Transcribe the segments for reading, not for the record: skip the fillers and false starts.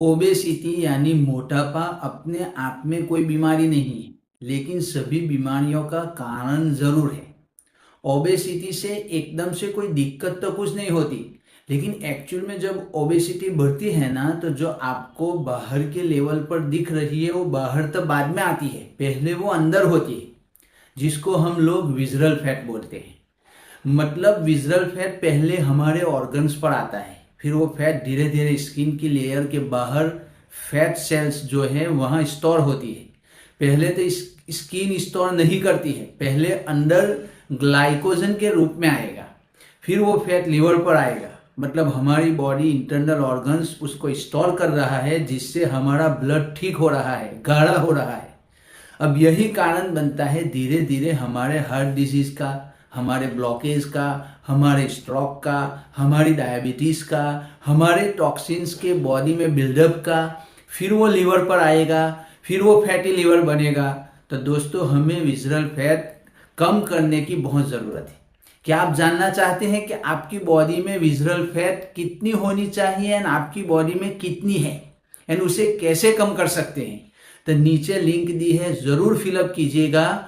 Obesity यानी मोटापा अपने आप में कोई बीमारी नहीं है, लेकिन सभी बीमारियों का कारण जरूर है। ओबेसिटी से एकदम से कोई दिक्कत तो कुछ नहीं होती, लेकिन एक्चुअल में जब ओबेसिटी बढ़ती है ना, तो जो आपको बाहर के लेवल पर दिख रही है वो बाहर तो बाद में आती है, पहले वो अंदर होती है, जिसको हम लोग विजरल फैट बोलते हैं। मतलब विजरल फैट पहले हमारे ऑर्गन्स पर आता है, फिर वो फैट धीरे धीरे स्किन की लेयर के बाहर फैट सेल्स जो है वहाँ स्टोर होती है। पहले तो स्किन स्टोर नहीं करती है, पहले अंदर ग्लाइकोजन के रूप में आएगा, फिर वो फैट लीवर पर आएगा। मतलब हमारी बॉडी इंटरनल ऑर्गन्स उसको स्टोर कर रहा है, जिससे हमारा ब्लड ठीक हो रहा है, गाढ़ा हो रहा है। अब यही कारण बनता है धीरे धीरे हमारे हार्ट डिजीज का, हमारे ब्लॉकेज का, हमारे स्ट्रोक का, हमारी डायबिटीज का, हमारे टॉक्सिन्स के बॉडी में बिल्डअप का, फिर वो लीवर पर आएगा, फिर वो फैटी लीवर बनेगा। तो दोस्तों, हमें विजरल फैट कम करने की बहुत ज़रूरत है। क्या आप जानना चाहते हैं कि आपकी बॉडी में विजरल फैट कितनी होनी चाहिए एंड आपकी बॉडी में कितनी है एंड उसे कैसे कम कर सकते हैं? तो नीचे लिंक दी है, ज़रूर फिलअप कीजिएगा।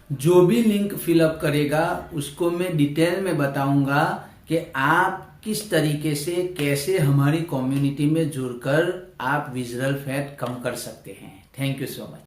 जो भी लिंक फिलअप करेगा उसको मैं डिटेल में बताऊंगा कि आप किस तरीके से, कैसे हमारी कम्युनिटी में जुड़कर आप विजरल फैट कम कर सकते हैं। Thank you so much.